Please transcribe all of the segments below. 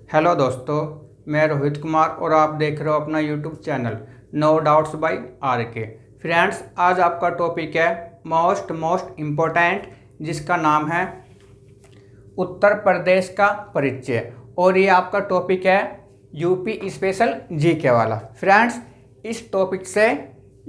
Hello दोस्तों, मैं रोहित कुमार और आप देख रहे हो अपना YouTube channel no doubts by R K. Friends, आज आपका टॉपिक है मोस्ट इम्पोर्टेंट, जिसका नाम है उत्तर प्रदेश का परिचय। और ये आपका टॉपिक है यूपी स्पेशल जीके वाला। फ्रेंड्स, इस टॉपिक से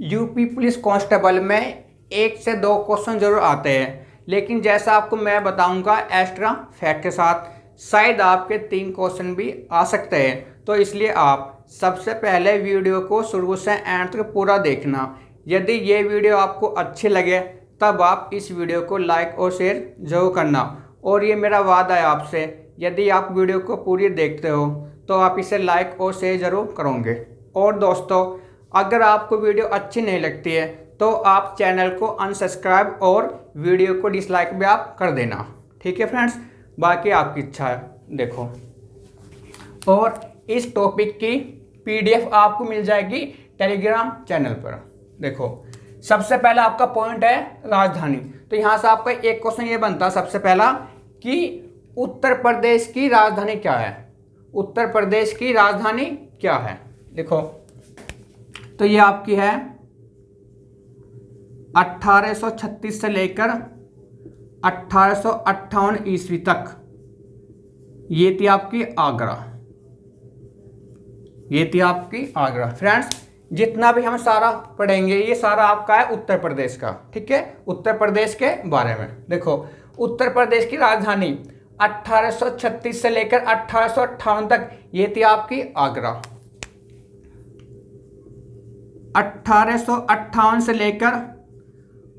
यूपी पुलिस कांस्टेबल में 1 से 2 क्वेश्चन जरूर आते हैं, लेकिन जैसा आपको मैं बताऊंगा एक्स्ट्रा फैक्ट के साथ, शायद आपके 3 क्वेश्चन भी आ सकते हैं। तो इसलिए आप सबसे पहले वीडियो को शुरू से एंड तक पूरा देखना। यदि ये वीडियो आपको अच्छी लगे तब आप इस वीडियो को लाइक और शेयर जरूर करना। और ये मेरा वादा है आपसे, यदि आप वीडियो को पूरी देखते हो तो आप इसे लाइक और शेयर जरूर करोगे। और दोस्तों, अगर आपको वीडियो अच्छी नहीं लगती है तो आप चैनल को अनसब्सक्राइब और वीडियो को डिसलाइक भी आप कर देना। ठीक है फ्रेंड्स, बाकी आपकी इच्छा है। देखो, और इस टॉपिक की पीडीएफ आपको मिल जाएगी टेलीग्राम चैनल पर। देखो, सबसे पहला आपका पॉइंट है राजधानी। तो यहाँ से आपका एक क्वेश्चन ये बनता है सबसे पहला कि उत्तर प्रदेश की राजधानी क्या है। उत्तर प्रदेश की राजधानी क्या है? देखो, तो ये आपकी है 1836 से लेकर 1858 ईस्वी तक ये थी आपकी आगरा। ये थी आपकी आगरा। फ्रेंड्स, जितना भी हम सारा पढ़ेंगे ये सारा आपका है उत्तर प्रदेश का। ठीक है, उत्तर प्रदेश के बारे में। देखो, उत्तर प्रदेश की राजधानी 1836 से लेकर 1858 तक ये थी आपकी आगरा। 1858 से लेकर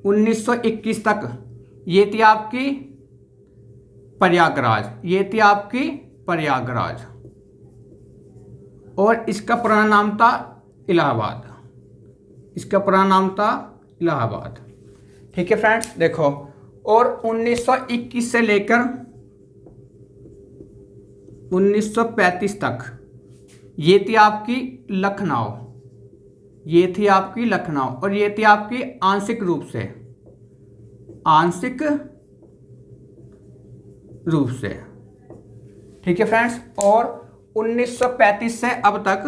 1921 तक ये थी आपकी प्रयागराज। ये थी आपकी प्रयागराज। और इसका पुराना नाम था इलाहाबाद। इसका पुराना नाम था इलाहाबाद। ठीक है फ्रेंड्स, देखो, और 1921 से लेकर 1935 तक ये थी आपकी लखनऊ। ये थी आपकी लखनऊ। और ये थी आपकी आंशिक रूप से। ठीक है फ्रेंड्स, और 1935 से अब तक,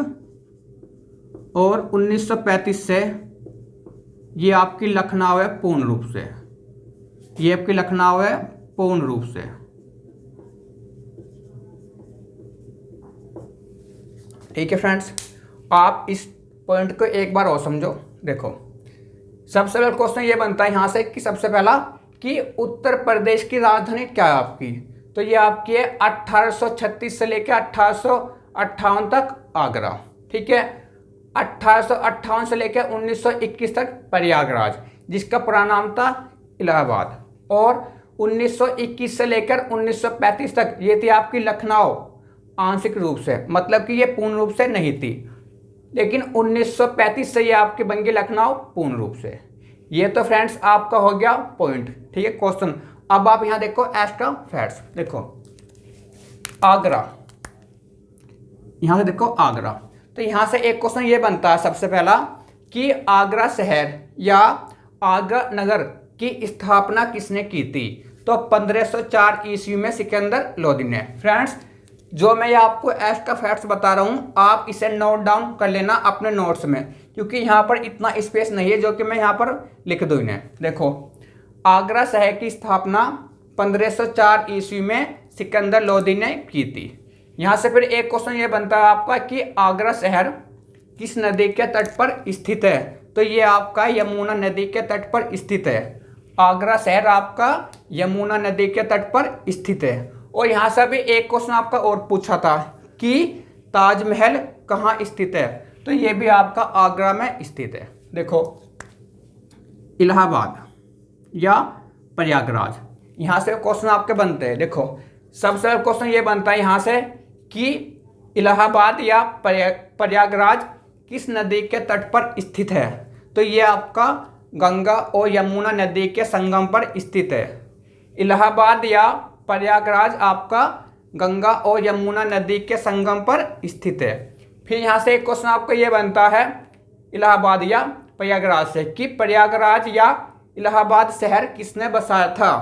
और 1935 से ये आपकी लखनऊ है पूर्ण रूप से। ये आपकी लखनऊ है पूर्ण रूप से। ठीक है फ्रेंड्स, आप इस पॉइंट को एक बार और समझो। देखो, सबसे पहला क्वेश्चन ये बनता है यहां से कि सबसे पहला कि उत्तर प्रदेश की राजधानी क्या है आपकी। तो ये आपकी है 1836 से लेकर 1858 तक आगरा। ठीक है, 1858 से लेकर 1921 तक प्रयागराज, जिसका पुराना नाम था इलाहाबाद। और 1921 से लेकर 1935 तक ये थी आपकी लखनऊ आंशिक रूप से, मतलब कि ये पूर्ण रूप से नहीं थी। लेकिन 1935 से ये आपकी बन गई लखनऊ पूर्ण रूप से। ये तो फ्रेंड्स आपका हो गया पॉइंट। ठीक है, क्वेश्चन। अब आप यहां देखो एक्स्ट्रा फैक्ट्स। देखो, आगरा, यहां से देखो आगरा। तो यहां से एक क्वेश्चन ये बनता है सबसे पहला कि आगरा शहर या आगरा नगर की स्थापना किसने की थी। तो 1504 ईस्वी में सिकंदर लोदी ने। फ्रेंड्स, जो मैं आपको एक्स्ट्रा फैक्ट्स बता रहा हूं, आप इसे नोट डाउन कर लेना अपने नोट्स में, क्योंकि यहाँ पर इतना स्पेस नहीं है जो कि मैं यहाँ पर लिख दूँ इन्हें। देखो, आगरा शहर की स्थापना 1504 ईस्वी में सिकंदर लोदी ने की थी। यहाँ से फिर एक क्वेश्चन ये बनता है आपका कि आगरा शहर किस नदी के तट पर स्थित है। तो ये आपका यमुना नदी के तट पर स्थित है। आगरा शहर आपका यमुना नदी के तट पर स्थित है। और यहाँ से भी एक क्वेश्चन आपका और पूछा था कि ताजमहल कहाँ स्थित है। तो ये भी आपका आगरा में स्थित है। देखो, इलाहाबाद या प्रयागराज, यहाँ से क्वेश्चन आपके बनते हैं। देखो, सबसे पहला क्वेश्चन ये बनता है यहाँ से कि इलाहाबाद या प्रयागराज किस नदी के तट पर स्थित है। तो ये आपका गंगा और यमुना नदी के संगम पर स्थित है। इलाहाबाद या प्रयागराज आपका गंगा और यमुना नदी के संगम पर स्थित है। फिर यहाँ से एक क्वेश्चन आपका ये बनता है इलाहाबाद या प्रयागराज से कि प्रयागराज या इलाहाबाद शहर किसने बसाया था।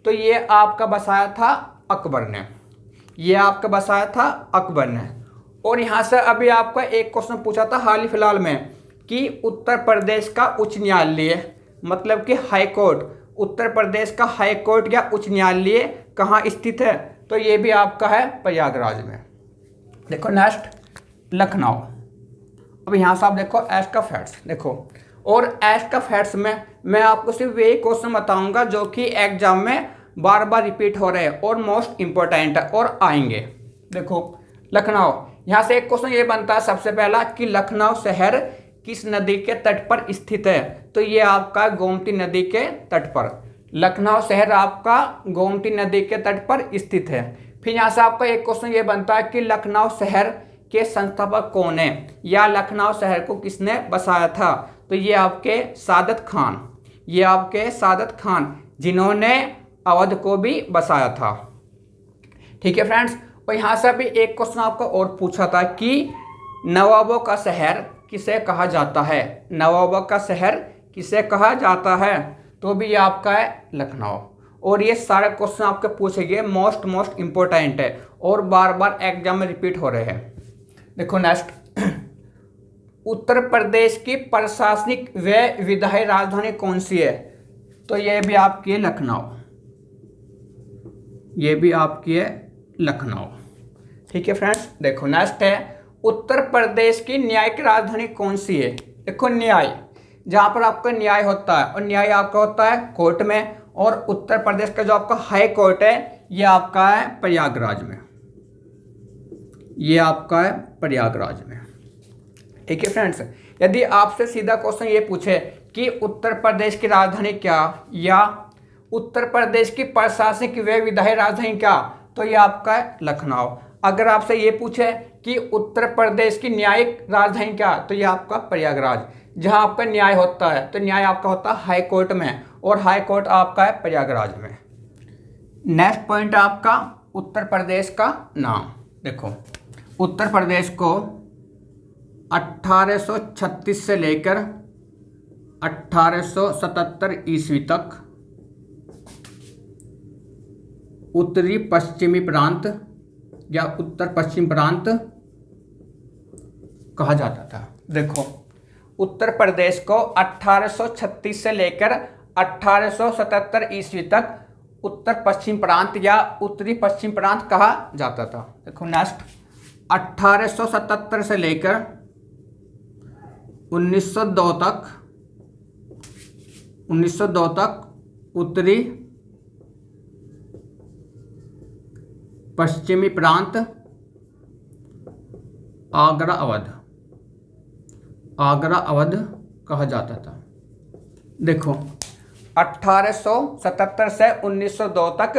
तो ये आपका बसाया था अकबर ने। ये आपका बसाया था अकबर ने। और यहाँ से अभी आपका एक क्वेश्चन पूछा था हाल ही फिलहाल में कि उत्तर प्रदेश का उच्च न्यायालय, मतलब कि हाई कोर्ट, उत्तर प्रदेश का हाई कोर्ट या उच्च न्यायालय कहाँ स्थित है, तो ये भी आपका है प्रयागराज में। देखो नेक्स्ट लखनऊ। अब यहाँ से आप देखो एस का फैक्ट्स देखो, और एस का फैक्ट्स में मैं आपको सिर्फ वही क्वेश्चन बताऊंगा जो कि एग्जाम में बार बार रिपीट हो रहे हैं और मोस्ट इंपॉर्टेंट है और आएंगे। देखो लखनऊ, यहाँ से एक क्वेश्चन ये बनता है सबसे पहला कि लखनऊ शहर किस नदी के तट पर स्थित है, तो ये आपका गोमती नदी के तट पर। लखनऊ शहर आपका गोमती नदी के तट पर स्थित है। फिर यहाँ से आपका एक क्वेश्चन ये बनता है कि लखनऊ शहर के संस्थापक कौन है, या लखनऊ शहर को किसने बसाया था, तो ये आपके सादत खान, ये आपके सादत खान जिन्होंने अवध को भी बसाया था। ठीक है फ्रेंड्स। और यहाँ से भी एक क्वेश्चन आपका और पूछा था कि नवाबों का शहर किसे कहा जाता है, नवाबों का शहर किसे कहा जाता है, तो भी ये आपका है लखनऊ। और ये सारे क्वेश्चन आपके पूछे गए, मोस्ट इंपॉर्टेंट है और बार बार एग्जाम में रिपीट हो रहे हैं। देखो नेक्स्ट, उत्तर प्रदेश की प्रशासनिक व विधायी राजधानी कौन सी है, तो ये भी आपकी है लखनऊ, ये भी आपकी है लखनऊ। ठीक है फ्रेंड्स। देखो नेक्स्ट है उत्तर प्रदेश की न्यायिक राजधानी कौन सी है। देखो न्याय, जहाँ पर आपका न्याय होता है, और न्याय आपका होता है कोर्ट में, और उत्तर प्रदेश का जो आपका हाई कोर्ट है ये आपका है प्रयागराज में, ये आपका है प्रयागराज में। ठीक है फ्रेंड्स। यदि आपसे सीधा क्वेश्चन ये पूछे कि उत्तर प्रदेश की राजधानी क्या, या उत्तर प्रदेश की प्रशासनिक व विधायी राजधानी क्या, तो ये आपका है लखनऊ। अगर आपसे ये पूछे कि उत्तर प्रदेश की न्यायिक राजधानी क्या, तो ये आपका प्रयागराज। जहां आपका न्याय होता है, तो न्याय आपका होता है हाई कोर्ट में, और हाई कोर्ट आपका है प्रयागराज में। नेक्स्ट पॉइंट आपका उत्तर प्रदेश का नाम। देखो उत्तर प्रदेश को 1836 से लेकर 1877 ईस्वी तक उत्तरी पश्चिमी प्रांत या उत्तर पश्चिम प्रांत कहा जाता था। देखो उत्तर प्रदेश को 1836 से लेकर 1877 ईस्वी तक उत्तर पश्चिम प्रांत या उत्तरी पश्चिम प्रांत कहा जाता था। देखो नेक्स्ट, 1877 से लेकर 1902 तक उत्तरी पश्चिमी प्रांत आगरा अवध कहा जाता था। देखो 1877 से 1902 तक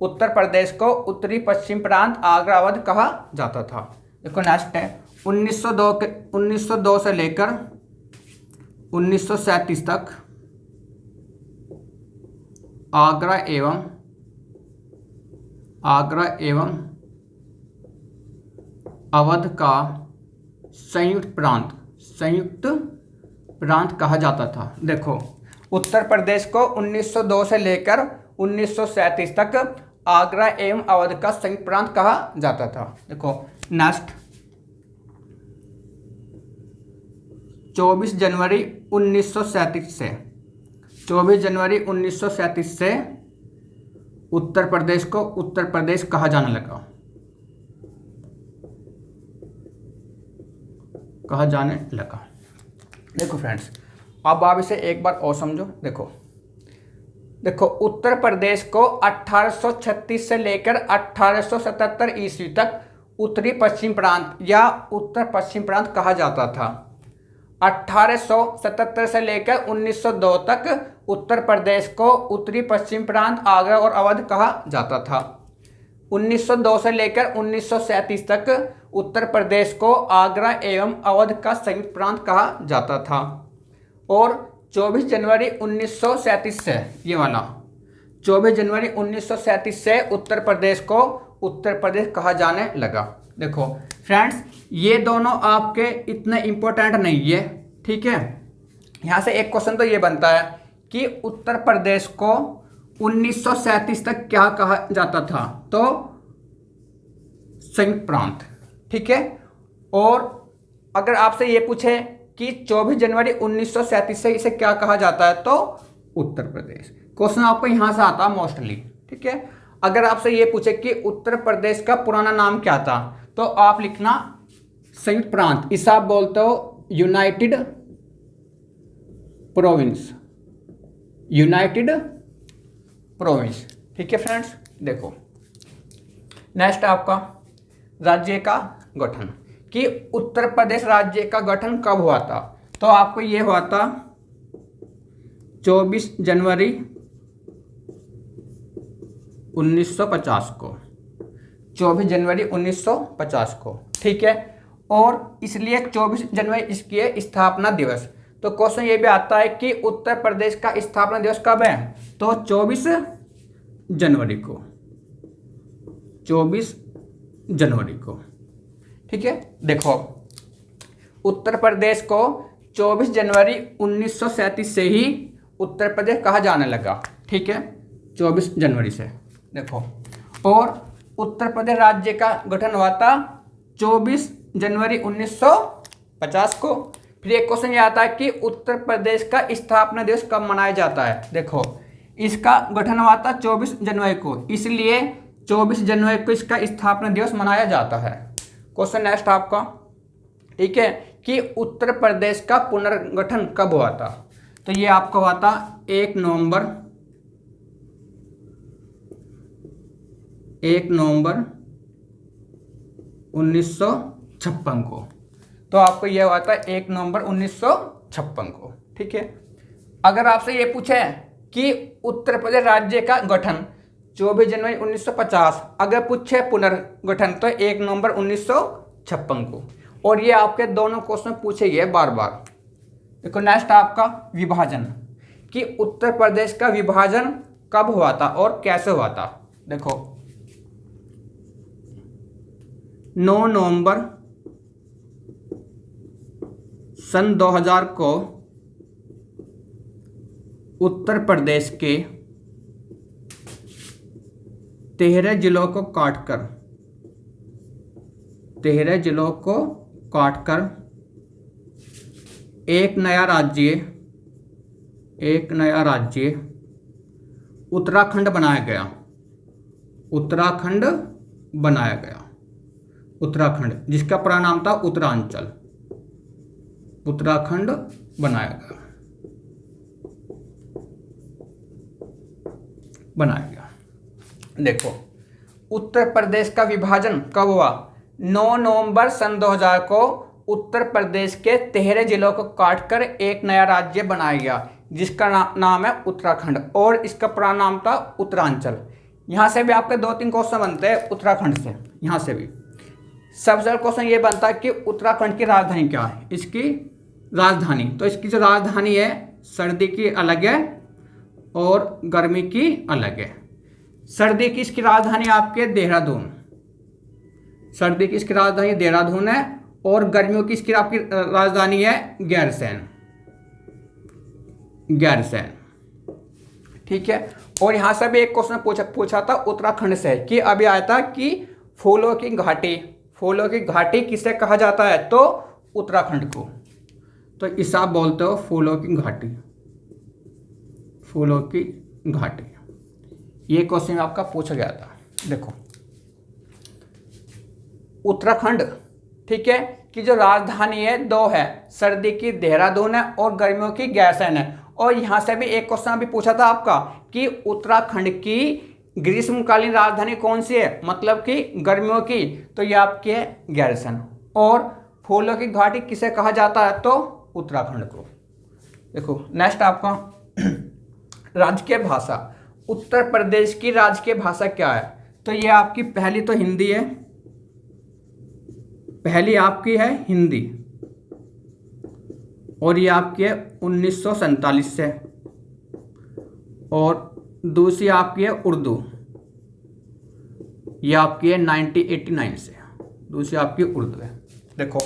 उत्तर प्रदेश को उत्तरी पश्चिम प्रांत आगरा अवध कहा जाता था। देखो नेक्स्ट है 1902 से लेकर 1937 तक आगरा एवं अवध का संयुक्त प्रांत कहा जाता था। देखो उत्तर प्रदेश को 1902 से लेकर 1937 तक आगरा एवं अवध का संयुक्त प्रांत कहा जाता था। देखो नेक्स्ट, 24 जनवरी 1937 से उत्तर प्रदेश को उत्तर प्रदेश कहा जाने लगा, देखो फ्रेंड्स, अब आप इसे एक बार और समझो। देखो उत्तर प्रदेश को 1836 से लेकर 1877 ईस्वी तक उत्तरी पश्चिम प्रांत या उत्तर पश्चिम प्रांत कहा जाता था। 1877 से लेकर 1902 तक उत्तर प्रदेश को उत्तरी पश्चिम प्रांत आगरा और अवध कहा जाता था। 1902 से लेकर 1937 तक उत्तर प्रदेश को आगरा एवं अवध का संयुक्त प्रांत कहा जाता था। और 24 जनवरी 1937 से, ये वाला 24 जनवरी 1937 से उत्तर प्रदेश को उत्तर प्रदेश कहा जाने लगा। देखो फ्रेंड्स, ये दोनों आपके इतने इम्पोर्टेंट नहीं है, ठीक है। यहाँ से एक क्वेश्चन तो ये बनता है कि उत्तर प्रदेश को 1937 तक क्या कहा जाता था, तो संयुक्त प्रांत, ठीक है। और अगर आपसे ये पूछे कि 24 जनवरी 1937 से इसे क्या कहा जाता है, तो उत्तर प्रदेश। क्वेश्चन आपको यहां से आता है मोस्टली, ठीक है। अगर आपसे ये पूछे कि उत्तर प्रदेश का पुराना नाम क्या था, तो आप लिखना संयुक्त प्रांत। इसे आप बोलते हो यूनाइटेड प्रोविंस, यूनाइटेड प्रोविंस, ठीक है फ्रेंड्स। देखो नेक्स्ट आपका राज्य का गठन, कि उत्तर प्रदेश राज्य का गठन कब हुआ था, तो आपको ये हुआ था 24 जनवरी 1950 को, 24 जनवरी 1950 को, ठीक है। और इसलिए 24 जनवरी इसकी स्थापना दिवस। तो क्वेश्चन ये भी आता है कि उत्तर प्रदेश का स्थापना दिवस कब है, तो 24 जनवरी को, 24 जनवरी को, ठीक है। देखो उत्तर प्रदेश को 24 जनवरी 1937 से ही उत्तर प्रदेश कहा जाने लगा, ठीक है, 24 जनवरी से। देखो और उत्तर प्रदेश राज्य का गठन हुआ था 24 जनवरी 1950 को। फिर एक क्वेश्चन ये आता है कि उत्तर प्रदेश का स्थापना दिवस कब मनाया जाता है। देखो इसका गठन हुआ था 24 जनवरी को, इसलिए 24 जनवरी को इसका स्थापना दिवस मनाया जाता है। क्वेश्चन नेक्स्ट आपका, ठीक है, कि उत्तर प्रदेश का पुनर्गठन कब हुआ था, तो ये आपका हुआ था 1 नवंबर 1956 को। तो आपको यह हुआ था 1 नवंबर 1956 को, ठीक है। अगर आपसे ये पूछे कि उत्तर प्रदेश राज्य का गठन 24 जनवरी 1950, अगर पूछे पुनर्गठन तो 1 नवंबर 1956 को। और ये आपके दोनों क्वेश्चन पूछे गए बार बार। देखो नेक्स्ट आपका विभाजन, कि उत्तर प्रदेश का विभाजन कब हुआ था और कैसे हुआ था। देखो 9 नवंबर सन 2000 को उत्तर प्रदेश के 13 जिलों को काटकर एक नया राज्य उत्तराखंड बनाया गया। उत्तराखंड जिसका पूरा नाम था उत्तरांचल। उत्तराखंड बनाया गया। देखो उत्तर प्रदेश का विभाजन कब हुआ, 9 नवंबर सन 2000 को उत्तर प्रदेश के 13 जिलों को काटकर एक नया राज्य बनाया गया, जिसका नाम है उत्तराखंड, और इसका पूरा नाम था उत्तरांचल। यहाँ से भी आपके 2-3 क्वेश्चन बनते हैं उत्तराखंड से। यहाँ से भी सबसे क्वेश्चन ये बनता है कि उत्तराखंड की राजधानी क्या है। इसकी राजधानी, तो इसकी जो राजधानी है सर्दी की अलग है और गर्मी की अलग है। सर्दी की इसकी राजधानी आपके देहरादून, सर्दी की इसकी राजधानी देहरादून है, और गर्मियों की इसकी आपकी राजधानी है गैरसैंण, ठीक है। और यहाँ से भी एक क्वेश्चन पूछा था उत्तराखंड से, कि अभी आया था कि फूलों की घाटी किसे कहा जाता है, तो उत्तराखंड को। तो इसे आप बोलते हो फूलों की घाटी। ये क्वेश्चन आपका पूछा गया था। देखो उत्तराखंड, ठीक है, कि जो राजधानी है 2 है, सर्दी की देहरादून है और गर्मियों की गैरसैंण है। और यहाँ से भी एक क्वेश्चन अभी पूछा था आपका कि उत्तराखंड की ग्रीष्मकालीन राजधानी कौन सी है, मतलब कि गर्मियों की, तो ये आपकी है गैरसैंण। और फूलों की घाटी किसे कहा जाता है, तो उत्तराखंड को। देखो नेक्स्ट आपका राजकीय भाषा, उत्तर प्रदेश की राजकीय भाषा क्या है, तो ये आपकी पहली तो हिंदी है, पहली आपकी है हिंदी, और ये आपकी है 1947 से, और दूसरी आपकी है उर्दू, ये आपकी है 1989 से, दूसरी आपकी उर्दू है। देखो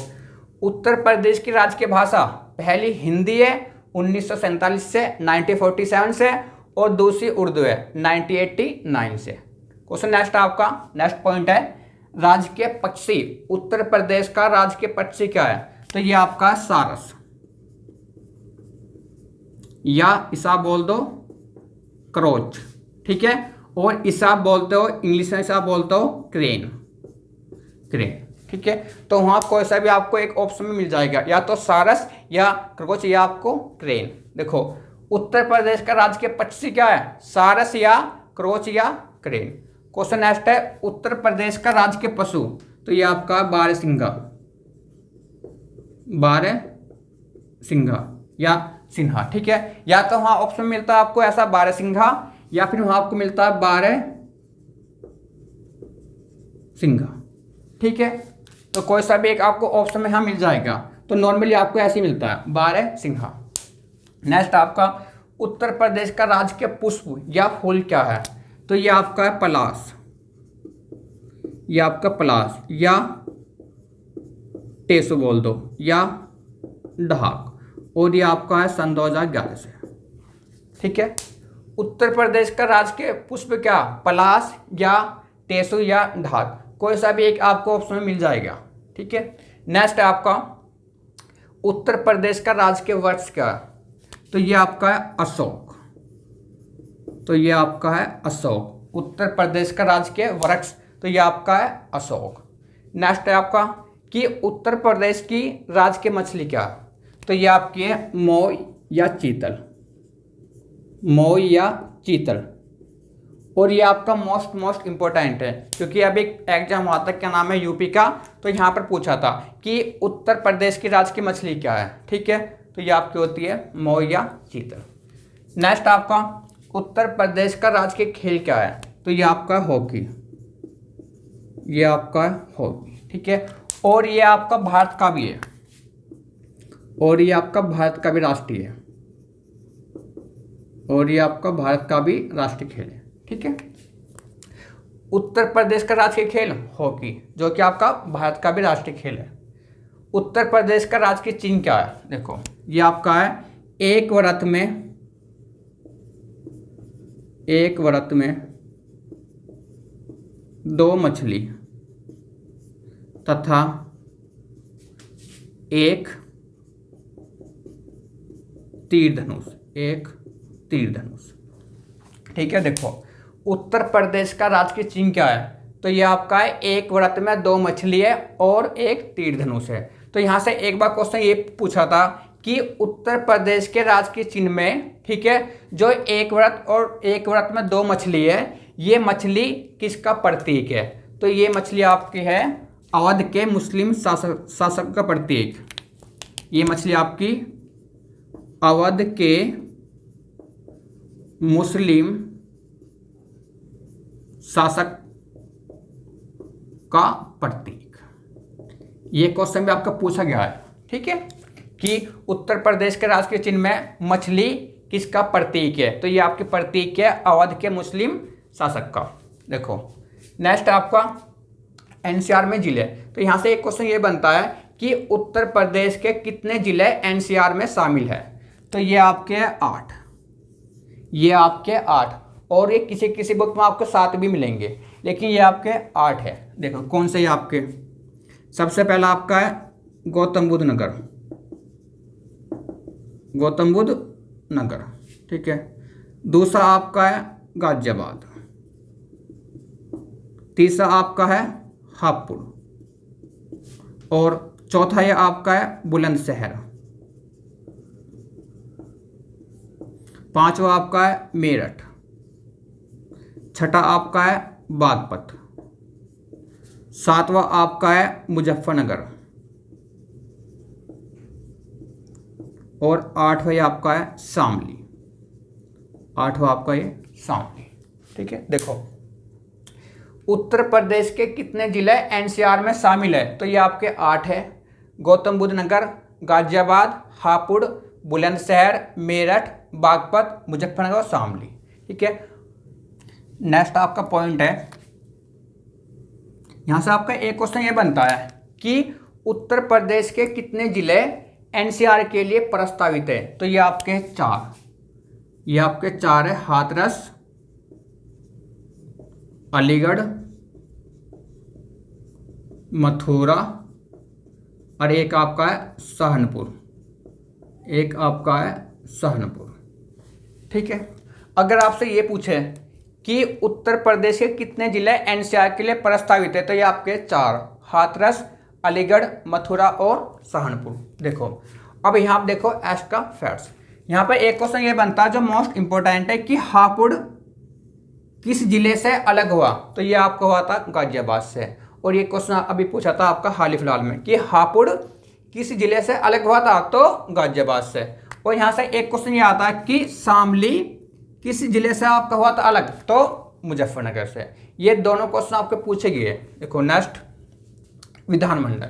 उत्तर प्रदेश की राजकीय भाषा पहली हिंदी है 1947 से 1947 से, और दूसरी उर्दू है 1989 से। क्वेश्चन नेक्स्ट आपका नेक्स्ट पॉइंट है राज्य के पक्षी, उत्तर प्रदेश का राज्य के पक्षी क्या है? तो ये आपका सारस, या इसे आप बोल दो क्रोच, ठीक है। और इसे आप बोलते हो इंग्लिश में, इसे आप बोलते हो क्रेन, क्रेन, ठीक है। तो वहां कोई सा भी आपको एक ऑप्शन में मिल जाएगा, या तो सारस या क्रोच या आपको क्रेन। देखो उत्तर प्रदेश का राज्य के पक्षी क्या है? सारस या क्रोच या क्रेन। क्वेश्चन नेक्स्ट है, उत्तर प्रदेश का राज्य के पशु, तो ये आपका बारहसिंगा, बारहसिंगा या सिन्हा, ठीक है। या तो वहां ऑप्शन मिलता है आपको ऐसा बारहसिंगा, या फिर वहां आपको मिलता है बारहसिंगा, ठीक है। तो कोई सा भी एक आपको ऑप्शन में यहां मिल जाएगा। तो नॉर्मली आपको ऐसे ही मिलता है बारहसिंगा। नेक्स्ट आपका, उत्तर प्रदेश का राज्य के पुष्प या फूल क्या है? तो ये आपका है पलाश, ये आपका पलाश या टेसु बोल दो, या ढाक, और ये आपका है सन 2011 से, ठीक है। उत्तर प्रदेश का राज्य के पुष्प क्या? पलाश या टेसु या ढाक, कोई सा भी एक आपको ऑप्शन में मिल जाएगा, ठीक है। नेक्स्ट है आपका, उत्तर प्रदेश का राज्य के वृक्ष क्या? तो ये आपका है अशोक, तो ये आपका है अशोक, उत्तर प्रदेश का राज्य के वृक्ष, तो ये आपका है अशोक। नेक्स्ट है आपका कि उत्तर प्रदेश की राज्य की मछली क्या? तो ये आपकी है मोई या चीतल, मोई या चीतल। और ये आपका मोस्ट इंपॉर्टेंट है, क्योंकि अभी एग्जाम हुआ था, क्या नाम है, यूपी का, तो यहाँ पर पूछा था कि उत्तर प्रदेश की राज्य की मछली क्या है, ठीक है। तो ये आपकी होती है मोई या चीतल। नेक्स्ट आपका, उत्तर प्रदेश का राज्य के खेल क्या है? तो ये आपका हॉकी, ये आपका हॉकी, ठीक है। और ये आपका भारत का भी है, और ये आपका भारत का भी राष्ट्रीय है, और ये आपका भारत का भी राष्ट्रीय खेल है, ठीक है। उत्तर प्रदेश का राष्ट्रीय खेल हॉकी, जो कि आपका भारत का भी राष्ट्रीय खेल है। उत्तर प्रदेश का राजकीय चिन्ह क्या है? देखो ये आपका है एक व्रत में दो मछली तथा एक तीर धनुष, एक तीर धनुष, ठीक है। देखो उत्तर प्रदेश का राजकीय चिन्ह क्या है? तो ये आपका है एक व्रत में दो मछली है और एक तीर धनुष है। तो यहाँ से एक बार क्वेश्चन ये पूछा था कि उत्तर प्रदेश के राजकीय चिन्ह में, ठीक है, जो एक व्रत और एक व्रत में दो मछली है, ये मछली किसका प्रतीक है? तो ये मछली आपकी है अवध के मुस्लिम शासक का प्रतीक। ये मछली आपकी अवध के मुस्लिम शासक का प्रतीक। ये क्वेश्चन भी आपका पूछा गया है, ठीक है, कि उत्तर प्रदेश के राजकीय चिन्ह में मछली किसका प्रतीक है? तो ये आपके प्रतीक है अवध के मुस्लिम शासक का। देखो नेक्स्ट आपका एनसीआर में जिले, तो यहाँ से एक क्वेश्चन ये बनता है कि उत्तर प्रदेश के कितने जिले एनसीआर में शामिल है? तो ये आपके 8, ये आपके 8, और ये किसी किसी बुक में आपको 7 भी मिलेंगे, लेकिन ये आपके 8 है। देखो कौन से? ये आपके सबसे पहला आपका है गौतम बुद्ध नगर, गौतम बुद्ध नगर, ठीक है। दूसरा आपका है गाजियाबाद, तीसरा आपका है हापुड़, और चौथा ये आपका है बुलंदशहर, पांचवा आपका है मेरठ, छठा आपका है बागपत, सातवां आपका है मुजफ्फरनगर, और आठवां आपका है शामली, आठवां आपका ये शामली, ठीक है। देखो उत्तर प्रदेश के कितने जिले एनसीआर में शामिल है? तो ये आपके 8 है, गौतम बुद्ध नगर, गाजियाबाद, हापुड़, बुलंदशहर, मेरठ, बागपत, मुजफ्फरनगर और शामली, ठीक है। नेक्स्ट आपका पॉइंट है, यहां से आपका एक क्वेश्चन ये बनता है कि उत्तर प्रदेश के कितने जिले एनसीआर के लिए प्रस्तावित है? तो ये आपके 4, ये आपके 4 है, हाथरस, अलीगढ़, मथुरा और एक आपका है सहारनपुर, एक आपका है सहारनपुर। ठीक है, अगर आपसे ये पूछे कि उत्तर प्रदेश के कितने जिले एनसीआर के लिए प्रस्तावित है, तो ये आपके 4, हाथरस, अलीगढ़, मथुरा और सहारनपुर। देखो अब यहाँ आप देखो एक्स्ट्रा फैक्ट्स, यहाँ पर एक क्वेश्चन ये बनता है जो मोस्ट इंपॉर्टेंट है कि हापुड़ किस जिले से अलग हुआ, तो ये आपका हुआ था गाजियाबाद से। और ये क्वेश्चन अभी पूछा था आपका हाल ही फिलहाल में कि हापुड़ किस जिले से अलग हुआ था, तो गाजियाबाद से। और यहाँ से एक क्वेश्चन ये आता है कि शामली किस जिले से आपका हुआ था अलग, तो मुजफ्फरनगर से। ये दोनों क्वेश्चन आपके पूछे गए। देखो नेक्स्ट विधानमंडल,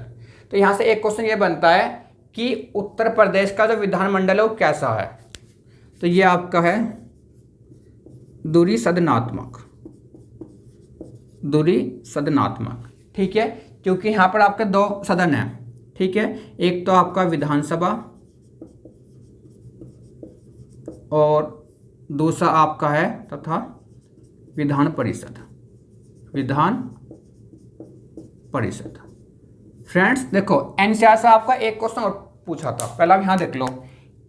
तो यहाँ से एक क्वेश्चन ये बनता है कि उत्तर प्रदेश का जो विधानमंडल है वो कैसा है, तो ये आपका है दूरी सदनात्मक, दूरी सदनात्मक। ठीक है, क्योंकि यहाँ पर आपके 2 सदन हैं। ठीक है, एक तो आपका विधानसभा और दूसरा आपका है तथा विधान परिषद, विधान परिषद। फ्रेंड्स देखो एनसीआर से आपका एक क्वेश्चन और पूछा था, पहला आप यहाँ देख लो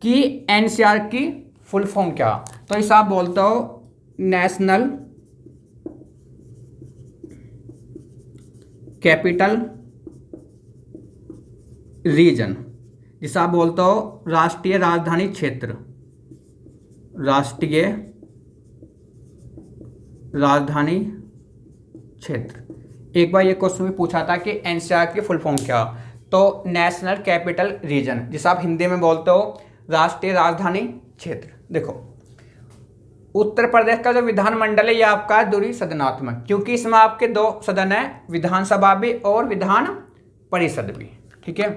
कि एनसीआर की फुल फॉर्म क्या, तो इसे आप बोलते हो नेशनल कैपिटल रीजन, जिसे आप बोलते हो राष्ट्रीय राजधानी क्षेत्र, राष्ट्रीय राजधानी क्षेत्र। एक बार ये क्वेश्चन भी पूछा था कि एनसीआर की फुल फॉर्म क्या, तो नेशनल कैपिटल रीजन, जिसे आप हिंदी में बोलते हो राष्ट्रीय राजधानी क्षेत्र। देखो उत्तर प्रदेश का जो विधानमंडल है ये आपका दूरी सदनात्मक, क्योंकि इसमें आपके 2 सदन है, विधानसभा भी और विधान परिषद भी। ठीक है,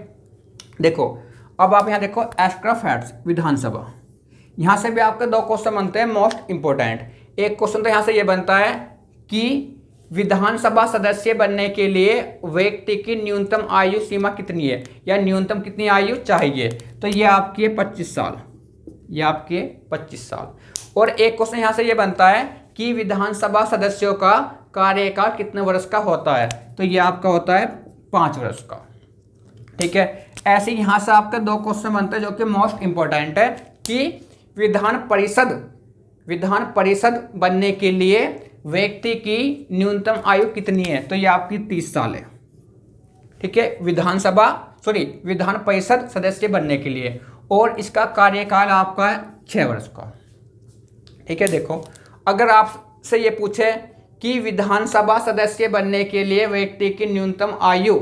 देखो अब आप यहाँ देखो एक्स्ट्रा फैक्ट्स विधानसभा, यहाँ से भी आपके 2 क्वेश्चन बनते हैं मोस्ट इंपोर्टेंट। एक क्वेश्चन तो यहाँ से ये बनता है कि विधानसभा सदस्य बनने के लिए व्यक्ति की न्यूनतम आयु सीमा कितनी है, या न्यूनतम कितनी आयु चाहिए, तो ये आपकी है 25 साल, ये आपके 25 साल। और एक क्वेश्चन यहाँ से ये बनता है कि विधानसभा सदस्यों का कार्यकाल कितने वर्ष का होता है, तो ये आपका होता है 5 वर्ष का। ठीक है, ऐसे यहाँ से आपके 2 क्वेश्चन बनते हैं जो कि मोस्ट इंपॉर्टेंट है कि विधान परिषद बनने के लिए व्यक्ति की न्यूनतम आयु कितनी है, तो ये आपकी 30 साल है। ठीक है, विधान परिषद सदस्य बनने के लिए, और इसका कार्यकाल आपका है 6 वर्ष का। ठीक है, देखो अगर आपसे ये पूछे कि विधानसभा सदस्य बनने के लिए व्यक्ति की न्यूनतम आयु,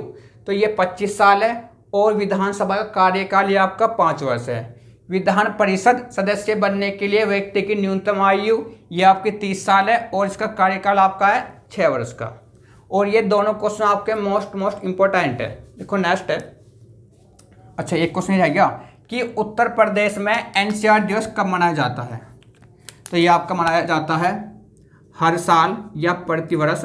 तो ये 25 साल है, और विधानसभा का कार्यकाल ये आपका 5 वर्ष है। विधान परिषद सदस्य बनने के लिए व्यक्ति की न्यूनतम आयु ये आपकी 30 साल है, और इसका कार्यकाल आपका है 6 वर्ष का। और ये दोनों क्वेश्चन आपके मोस्ट इंपॉर्टेंट है। देखो नेक्स्ट है, अच्छा एक क्वेश्चन रह गया कि उत्तर प्रदेश में एनसीआर दिवस कब मनाया जाता है, तो ये आपका मनाया जाता है हर साल या प्रतिवर्ष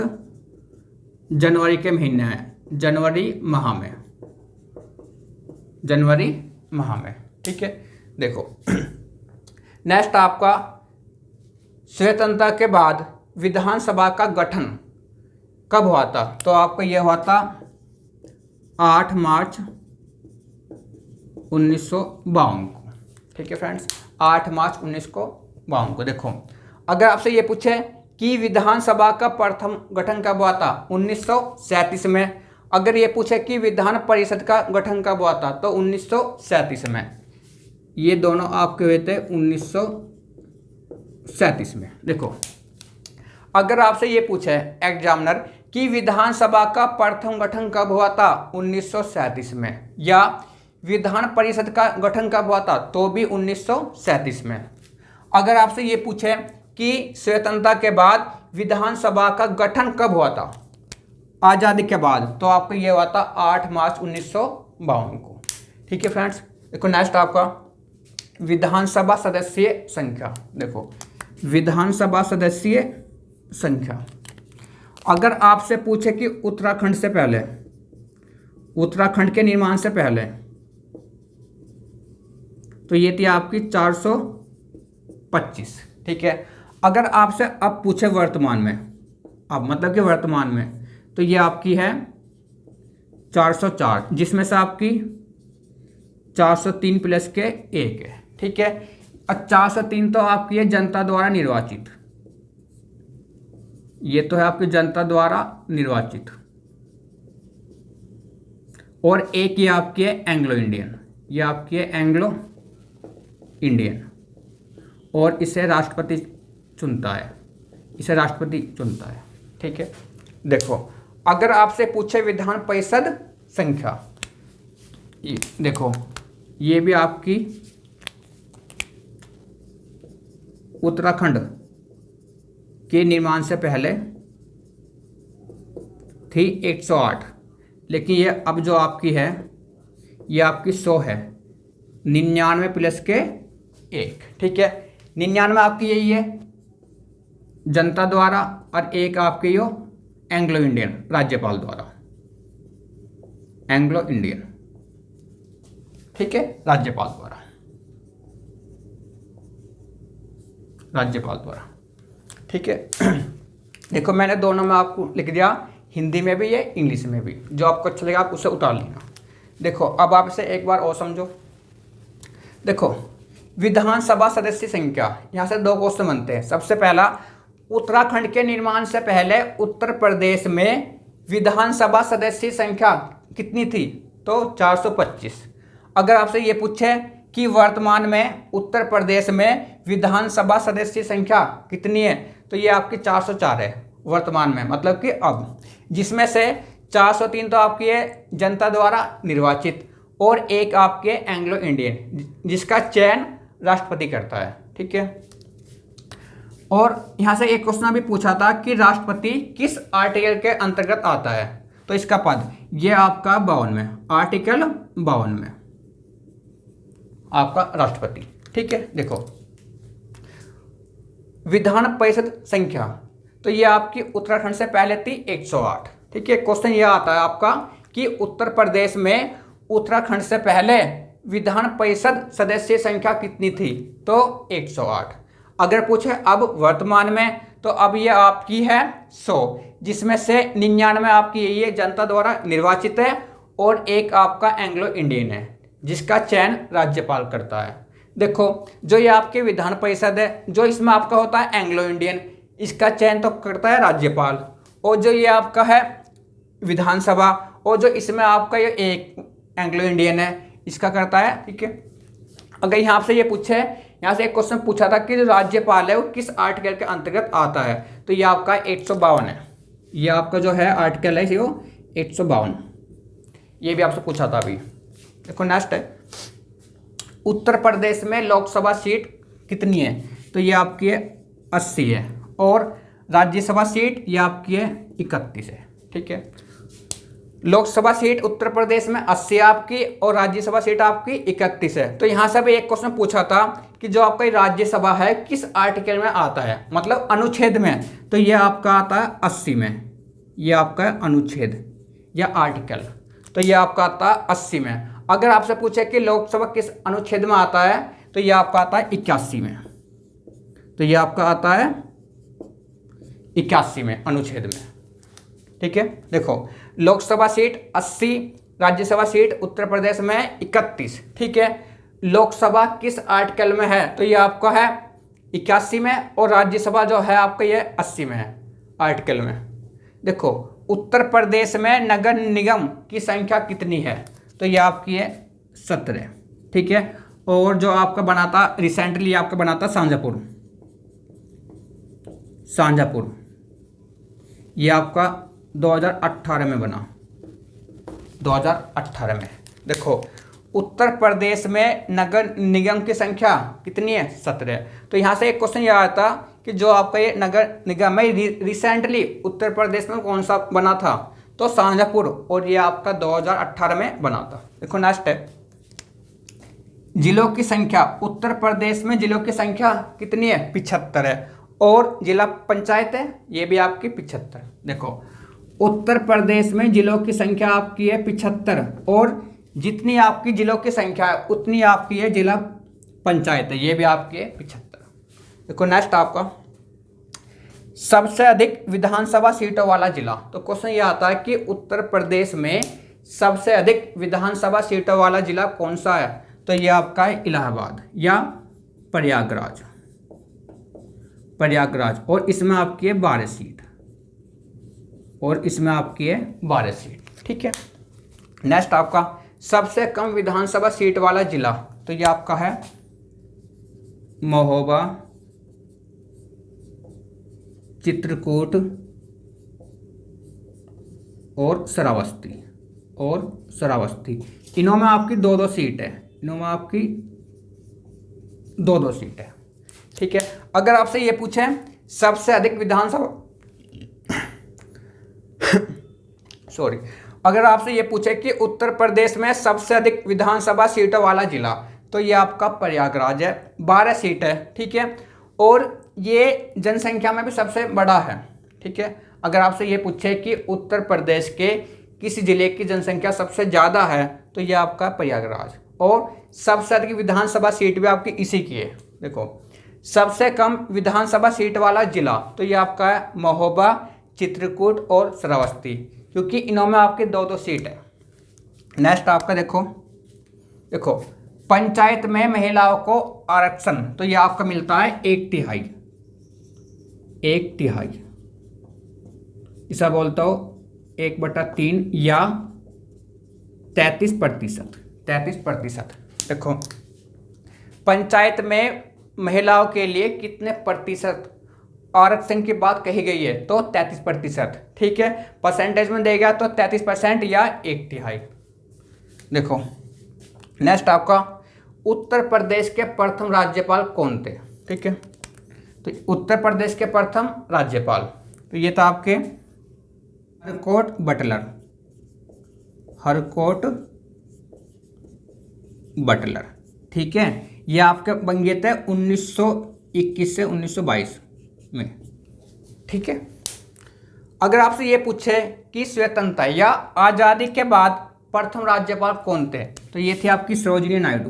जनवरी के महीने में, जनवरी माह में। ठीक है, देखो नेक्स्ट आपका स्वतंत्रता के बाद विधानसभा का गठन कब हुआ था, तो आपका यह हुआ था 8 मार्च 1952 को। ठीक है फ्रेंड्स, 8 मार्च 1952 को। देखो अगर आपसे ये पूछे कि विधानसभा का प्रथम गठन कब हुआ था, 1937 में। अगर ये पूछे कि विधान परिषद का गठन कब हुआ था, तो 1937 में। ये दोनों आपके हुए थे 1937 में। देखो अगर आपसे ये पूछे एग्जामिनर कि विधानसभा का प्रथम गठन कब हुआ था, 1937 में, या विधान परिषद का गठन कब हुआ था, तो भी 1937 में। अगर आपसे ये पूछे कि स्वतंत्रता के बाद विधानसभा का गठन कब हुआ था, आज़ादी के बाद, तो आपको ये हुआ था 8 मार्च 1952 को। ठीक है फ्रेंड्स, देखो नेक्स्ट आपका विधानसभा सदस्य संख्या। देखो विधानसभा सदस्य संख्या, अगर आपसे पूछे कि उत्तराखंड से पहले, उत्तराखंड के निर्माण से पहले, तो ये थी आपकी 425। ठीक है, अगर आपसे अब पूछे वर्तमान में, अब मतलब कि वर्तमान में, तो ये आपकी है 404, जिसमें से आपकी 403 प्लस के 1 है, ठीक है। और 403 तो आपकी है जनता द्वारा निर्वाचित, ये तो है आपकी जनता द्वारा निर्वाचित। और एक ये आपकी है एंग्लो इंडियन, ये आपकी है एंग्लो इंडियन, और इसे राष्ट्रपति चुनता है, इसे राष्ट्रपति चुनता है, ठीक है। देखो अगर आपसे पूछे विधान परिषद संख्या, ये देखो ये भी आपकी उत्तराखंड के निर्माण से पहले थी 108, लेकिन ये अब जो आपकी है ये आपकी 100 है, 99 प्लस के 1, ठीक है। 99 आपकी यही है जनता द्वारा, और एक आपके यो एंग्लो इंडियन राज्यपाल द्वारा, एंग्लो इंडियन, ठीक है, राज्यपाल द्वारा, राज्यपाल द्वारा, ठीक है। देखो मैंने दोनों में आपको लिख दिया, हिंदी में भी ये इंग्लिश में भी, जो आपको अच्छा लगे आप उसे उतार लेना। देखो अब आप इसे एक बार और समझो। देखो विधानसभा सदस्य संख्या, यहाँ से 2 क्वेश्चन बनते हैं। सबसे पहला, उत्तराखंड के निर्माण से पहले उत्तर प्रदेश में विधानसभा सदस्य संख्या कितनी थी? तो 425। अगर आपसे ये पूछे कि वर्तमान में उत्तर प्रदेश में विधानसभा सदस्य संख्या कितनी है, तो ये आपकी 404 है वर्तमान में, मतलब कि अब, जिसमें से 403 तो आपकी है जनता द्वारा निर्वाचित, और एक आपके एंग्लो इंडियन जिसका चयन राष्ट्रपति करता है, ठीक है। और यहाँ से एक क्वेश्चन भी पूछा था कि राष्ट्रपति किस आर्टिकल के अंतर्गत आता है, तो इसका पद ये आपका 52 में, आर्टिकल 52 में आपका राष्ट्रपति, ठीक है। देखो विधान परिषद संख्या, तो ये आपकी उत्तराखंड से पहले थी 108, ठीक है। क्वेश्चन ये आता है आपका कि उत्तर प्रदेश में उत्तराखंड से पहले विधान परिषद सदस्य संख्या कितनी थी, तो 108। अगर पूछे अब वर्तमान में, तो अब ये आपकी है 100, जिसमें से 99 आपकी यही है जनता द्वारा निर्वाचित है, और एक आपका एंग्लो इंडियन है जिसका चयन राज्यपाल करता है। देखो जो ये आपके विधान परिषद है, जो इसमें आपका होता है एंग्लो इंडियन, इसका चयन तो करता है राज्यपाल, और जो ये आपका है विधानसभा, और जो इसमें आपका ये एक एंग्लो इंडियन है, इसका करता है, ठीक है। अगर यहाँ से ये पूछे, यहाँ से एक क्वेश्चन पूछा था कि जो राज्यपाल है वो किस आर्टिकल के अंतर्गत आता है, तो ये आपका 152 है, ये आपका जो है आर्टिकल है वो 152, ये भी आपसे पूछा था अभी। देखो नेक्स्ट है, उत्तर प्रदेश में लोकसभा सीट कितनी है, तो ये आपकी है 80 है, और राज्यसभा सीट ये आपकी है 31 है, ठीक है। लोकसभा सीट उत्तर प्रदेश में 80 आपकी, और राज्यसभा सीट आपकी 31 है। तो यहाँ से भी एक क्वेश्चन पूछा था कि जो आपका राज्यसभा है किस आर्टिकल में आता है, मतलब अनुच्छेद में, तो ये आपका आता है 80 में, ये आपका अनुच्छेद या आर्टिकल, तो ये आपका आता है 80 में। अगर आपसे पूछे कि लोकसभा किस अनुच्छेद में आता है, तो ये आपका आता है 81 में, तो ये आपका आता है 81 में अनुच्छेद में, ठीक है। देखो लोकसभा सीट 80, राज्यसभा सीट उत्तर प्रदेश में 31, ठीक है। लोकसभा किस आर्टिकल में है, तो ये आपका है 81 में, और राज्यसभा जो है आपका ये 80 में है आर्टिकल में। देखो उत्तर प्रदेश में नगर निगम की संख्या कितनी है, तो ये आपकी है 17, ठीक है। और जो आपका बना था रिसेंटली, आपका बना था शाहजहाँपुर, ये आपका 2018 में बना, 2018 में। देखो उत्तर प्रदेश में नगर निगम की संख्या कितनी है, 17। तो यहाँ से एक क्वेश्चन ये आया था कि जो आपका ये नगर निगम है रिसेंटली उत्तर प्रदेश में कौन सा बना था, तो शाहजहाँपुर, और ये आपका 2018 में बना था। देखो नेक्स्ट है, जिलों की संख्या, उत्तर प्रदेश में जिलों की संख्या कितनी है, 75 है, और जिला पंचायत है ये भी आपकी 75। देखो उत्तर प्रदेश में जिलों की संख्या आपकी है 75, और जितनी आपकी जिलों की संख्या है उतनी आपकी है जिला पंचायत है, ये भी आपकी है 75। देखो नेक्स्ट आपका सबसे अधिक विधानसभा सीटों वाला जिला, तो क्वेश्चन ये आता है कि उत्तर प्रदेश में सबसे अधिक विधानसभा सीटों वाला जिला कौन सा है? तो ये आपका है इलाहाबाद या प्रयागराज। प्रयागराज, और इसमें आपकी है 12 सीट, और इसमें आपकी है 12 सीट। ठीक है। नेक्स्ट आपका सबसे कम विधानसभा सीट वाला जिला, तो ये आपका है महोबा, चित्रकूट और श्रावस्ती। इनों में आपकी 2-2 सीट है, इनों में आपकी 2-2 सीट है। ठीक है। अगर आपसे ये पूछे सबसे अधिक विधानसभा सॉरी, अगर आपसे ये पूछे कि उत्तर प्रदेश में सबसे अधिक विधानसभा सीटों वाला जिला, तो ये आपका प्रयागराज है, 12 सीट है। ठीक है। और ये जनसंख्या में भी सबसे बड़ा है। ठीक है। अगर आपसे ये पूछे कि उत्तर प्रदेश के किसी जिले की जनसंख्या सबसे ज़्यादा है, तो ये आपका प्रयागराज, और सबसे अधिक विधानसभा सीट भी आपकी इसी की है। देखो, सबसे कम विधानसभा सीट वाला जिला, तो ये आपका है महोबा, चित्रकूट और श्रावस्ती, क्योंकि इनों में आपके 2-2 सीट है। नेक्स्ट आपका देखो पंचायत में महिलाओं को आरक्षण, तो ये आपका मिलता है 1/3, इसे बोलता हो 1/3 या 33%। देखो, पंचायत में महिलाओं के लिए कितने प्रतिशत आरक्षण की बात कही गई है? तो 33%। ठीक है। परसेंटेज में देगा तो 33% या 1/3। देखो, नेक्स्ट आपका उत्तर प्रदेश के प्रथम राज्यपाल कौन थे? ठीक है। तो उत्तर प्रदेश के प्रथम राज्यपाल, तो ये था आपके हरकोट बटलर। ठीक है। ये आपके बन गए थे 1921 से 1922 में। ठीक है। अगर आपसे ये पूछे कि स्वतंत्रता या आज़ादी के बाद प्रथम राज्यपाल कौन थे, तो ये थी आपकी सरोजिनी नायडू।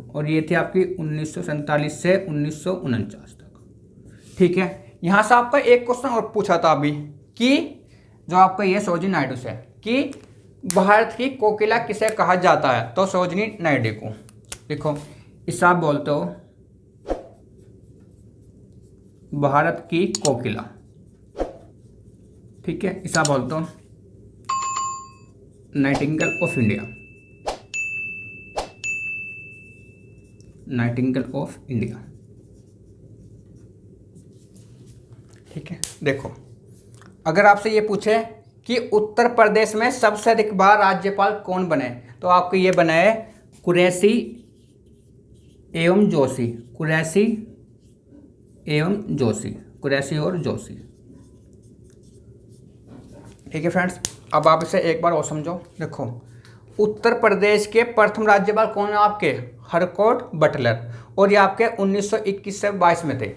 और ये थी आपकी 1947 से 1949 तक। ठीक है। यहाँ से आपका एक क्वेश्चन और पूछा था अभी कि जो आपका ये सरोजिनी नायडू से कि भारत की कोकिला किसे कहा जाता है? तो सरोजिनी नायडू को। देखो, इसे आप बोलते हो भारत की कोकिला। ठीक है। इसे आप बोलते हो नाइटिंगेल ऑफ इंडिया। ठीक है। देखो, अगर आपसे ये पूछे कि उत्तर प्रदेश में सबसे अधिक बार राज्यपाल कौन बने, तो आपको ये बना है कुरैशी और जोशी। ठीक है फ्रेंड्स, अब आप इसे एक बार और समझो। देखो, उत्तर प्रदेश के प्रथम राज्यपाल कौन है? आपके हरकोट बटलर, और ये आपके 1921 से 22 में थे।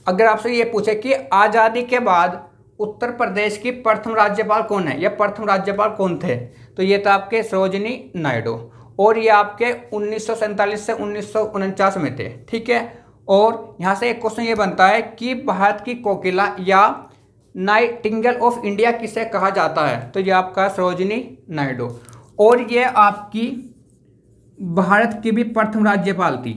अगर आपसे ये पूछे कि आज़ादी के बाद उत्तर प्रदेश की प्रथम राज्यपाल कौन है या प्रथम राज्यपाल कौन थे, तो ये था आपके सरोजिनी नायडू, और ये आपके 1947 से 1949 में थे। ठीक है। और यहाँ से एक क्वेश्चन ये बनता है कि भारत की कोकिला या नाइटिंगेल ऑफ इंडिया किसे कहा जाता है? तो ये आपका सरोजिनी नायडू, और ये आपकी भारत की भी प्रथम राज्यपाल थी।